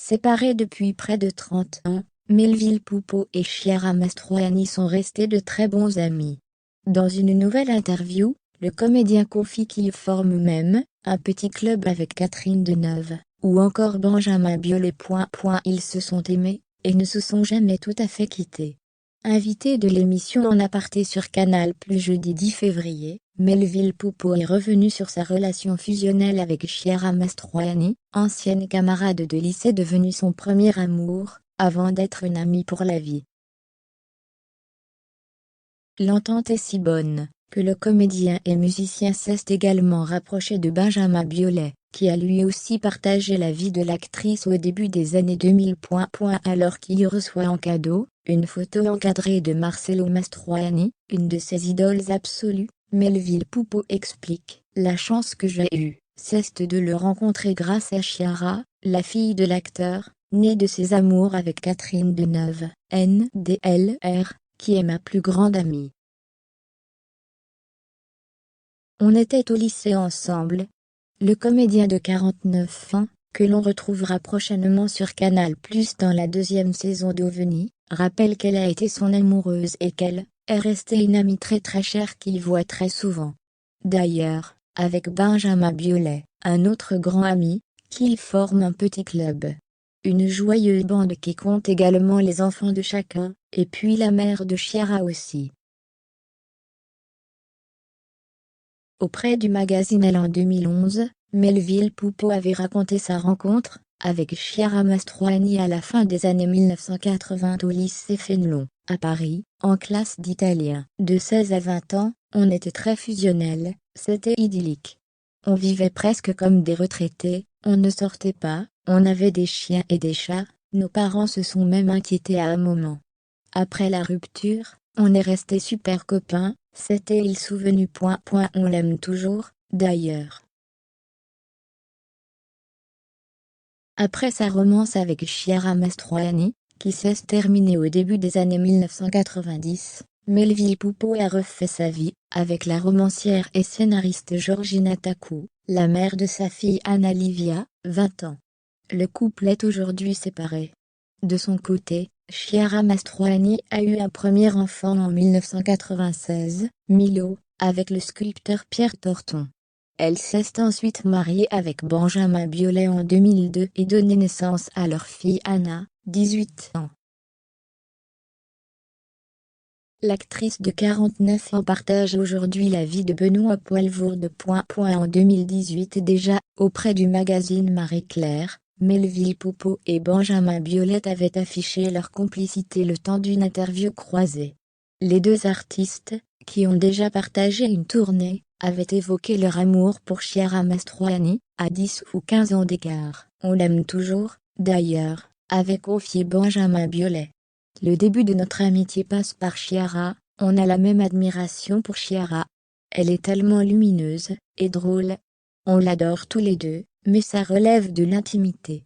Séparés depuis près de 30 ans, Melville Poupeau et Chiara Mastroianni sont restés de très bons amis. Dans une nouvelle interview, le comédien confie qu'il forme même un petit club avec Catherine Deneuve, ou encore Benjamin Biolay. Ils se sont aimés, et ne se sont jamais tout à fait quittés. Invité de l'émission En aparté sur Canal+ jeudi 10 février, Melville Poupeau est revenu sur sa relation fusionnelle avec Chiara Mastroianni, ancienne camarade de lycée devenue son premier amour, avant d'être une amie pour la vie. L'entente est si bonne, que le comédien et musicien s'est également rapproché de Benjamin Biolay, qui a lui aussi partagé la vie de l'actrice au début des années 2000. Alors qu'il reçoit en cadeau une photo encadrée de Marcello Mastroianni, une de ses idoles absolues, Melville Poupeau explique: « La chance que j'ai eue, c'est de le rencontrer grâce à Chiara, la fille de l'acteur, née de ses amours avec Catherine Deneuve, NDLR, qui est ma plus grande amie. On était au lycée ensemble. » Le comédien de 49 ans, que l'on retrouvera prochainement sur Canal+ dans la deuxième saison d'OVNI, rappelle qu'elle a été son amoureuse et qu'elle est restée une amie très chère qu'il voit très souvent. D'ailleurs, avec Benjamin Biolay, un autre grand ami, qu'ils forment un petit club. Une joyeuse bande qui compte également les enfants de chacun, et puis la mère de Chiara aussi. Auprès du magazine Elle en 2011, Melville Poupeau avait raconté sa rencontre avec Chiara Mastroianni à la fin des années 1980 au lycée Fénelon, à Paris, en classe d'italien. De 16 à 20 ans, on était très fusionnels, c'était idyllique. On vivait presque comme des retraités, on ne sortait pas, on avait des chiens et des chats, nos parents se sont même inquiétés à un moment. Après la rupture, on est restés super copains, c'était il souvenu. On l'aime toujours, d'ailleurs. Après sa romance avec Chiara Mastroianni, qui s'est terminée au début des années 1990, Melville Poupeau a refait sa vie, avec la romancière et scénariste Georgina Tacou, la mère de sa fille Anna Livia, 20 ans. Le couple est aujourd'hui séparé. De son côté, Chiara Mastroianni a eu un premier enfant en 1996, Milo, avec le sculpteur Pierre Torton. Elle s'est ensuite mariée avec Benjamin Biolay en 2002 et donné naissance à leur fille Anna, 18 ans. L'actrice de 49 ans partage aujourd'hui la vie de Benoît Poelvoorde. En 2018 déjà, auprès du magazine Marie-Claire, Melville Poupeau et Benjamin Biolay avaient affiché leur complicité le temps d'une interview croisée. Les deux artistes, qui ont déjà partagé une tournée, avaient évoqué leur amour pour Chiara Mastroianni, à 10 ou 15 ans d'écart. On l'aime toujours, d'ailleurs, avait confié Benjamin Biolay. Le début de notre amitié passe par Chiara, on a la même admiration pour Chiara. Elle est tellement lumineuse et drôle. On l'adore tous les deux, mais ça relève de l'intimité.